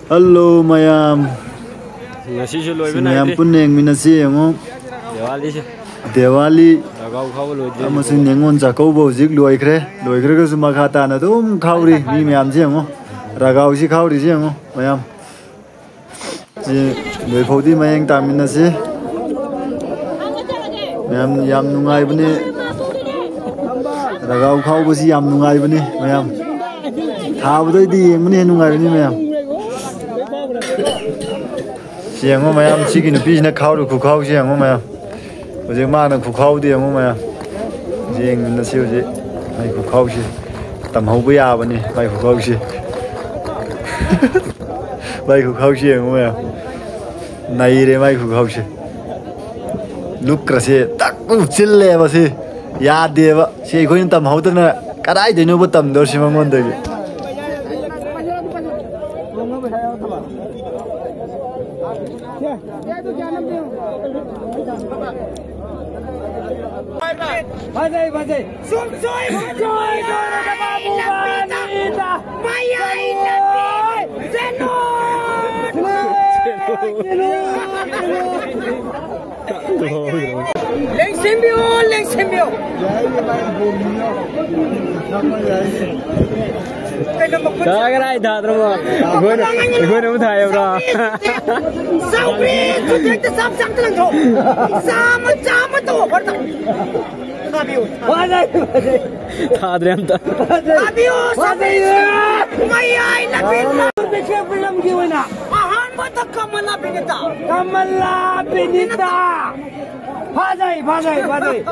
Hello mayam. Mayam puneng minasi yango. Diwali. Amasing nengon jakau bojik loi kre ka sumakata na tum khauri mi mayam ji yango. Ragau si khauri ji yango mayam. Ji loi phodi mayang ta minasi. Mayam yam nungai bani. Ragau khau basi yam nungai bani mayam. Thao doi di mani nungai bani mayam. Siang mo mayam chicken piece na khau ru khu khau siang mo mayam. Ojek mana khu khau di mo mayam. Jeng na siu ji mai khu khau si. Tam hau bu ya bani mai khu khau si. Mai khu khau si mo mayam. Nai re mai khu khau si. Look krase tak bu chil le ba si. Ya de ba si khoi tam hau ta na kadai de no bu tam dor si mangon de. Bajai sumsoi Leng sembio Kagai dah terus. Gue nak thai bro. Sabi tu kita sam telang tu. Sama tu. Sabiu. Bajai. Thad rem ta. Sabiu. Mayai lapin. Beche film gimana? Ahan mata kamala binita. Bajai. Mayai lapin.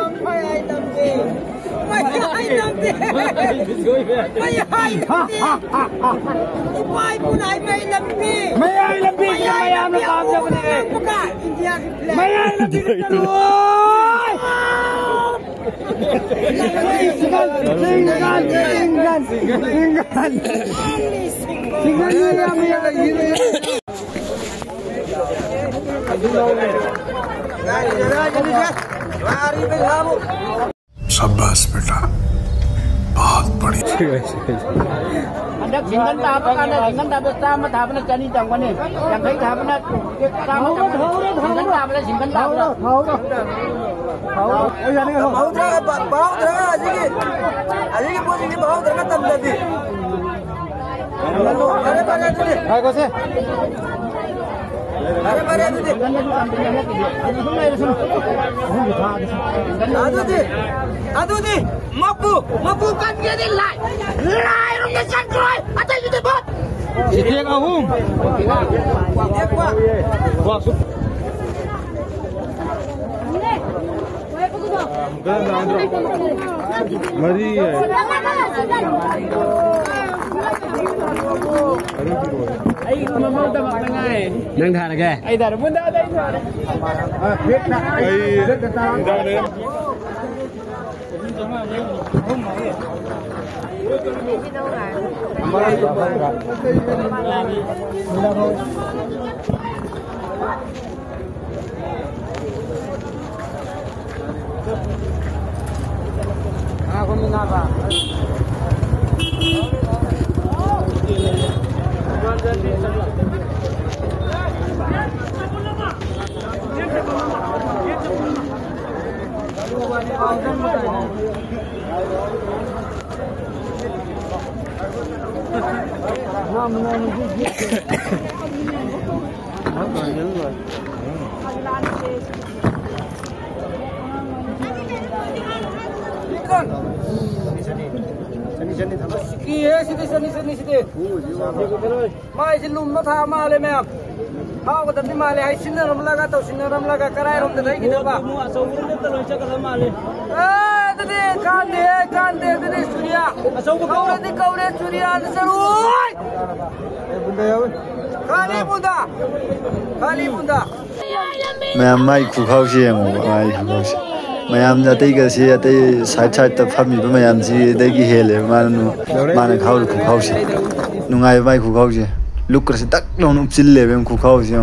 शाबाश बेटा बहुत बड़ी Anda singkan tak apa kan? Singkan tak bersama tak apa nak jadi tangguan ni. Yang kaya tak apa nak sama singkan tak apa singkan tak apa. Bau terang aja ni pun ini bau terang tam jadi. Ada banyak tu ni. Hai kau se. Ada banyak tu ni. Aduh ni. Mabu kan dia ni lai rumah sangkrai ada itu bot dia kahum dia kuat Mari ai mau tak makan ai nang dah lagi ai dah bunda dah ini ai Aku mengapa? Sini. Mai silum no tha male mem. Hau ko tadi male ai sinaram laga karai rom de gi ba. Mu aso murne to locha ka male. Tadi kan de tadi surya. Aso ko kaure surya saroi. Bunda ya. Kali bunda. mayam mai khu khau si yango mai khu khau si. Mayam jatei ka si jatei side ta phami ba mayam si dai gi hele mana khau khu khau si. Nungai mai khu khau si. Lukra si tak lo nu chil le bem khu khau si.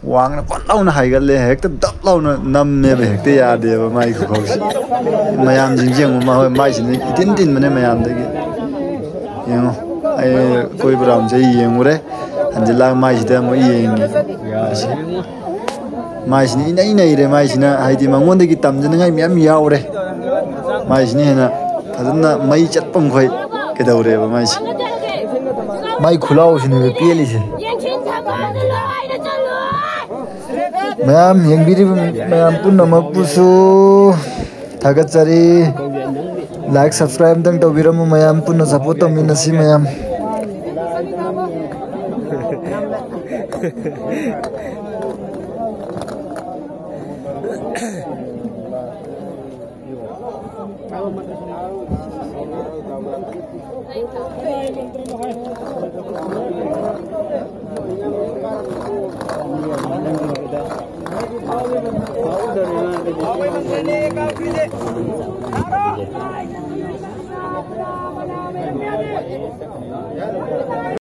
Wang na pat lo na hai ga le hek ta dap lo na nam me be hek te ya de ba mai khu khau si. Mayam jing jing ma hoi mai si ni tin mane mayam de gi. Yango कोई Bram से येंगुरे हंजिला माइसिदा मो येंगे माइसिनी इनाई नाई रे माइसिना हाइदि मंगोंदगी तमजनगाई ma'am यावरे माइसिनी हेना फजना मई चटपम खोय केदौरे माइसि माइ खुलाउसिने पेलिसे ma'am येंबिरिब ma'am पुनमपुसु थागतचरी like subscribe तंग तौबिरमु ma'am पुन support तौमिनसि ma'am Hey,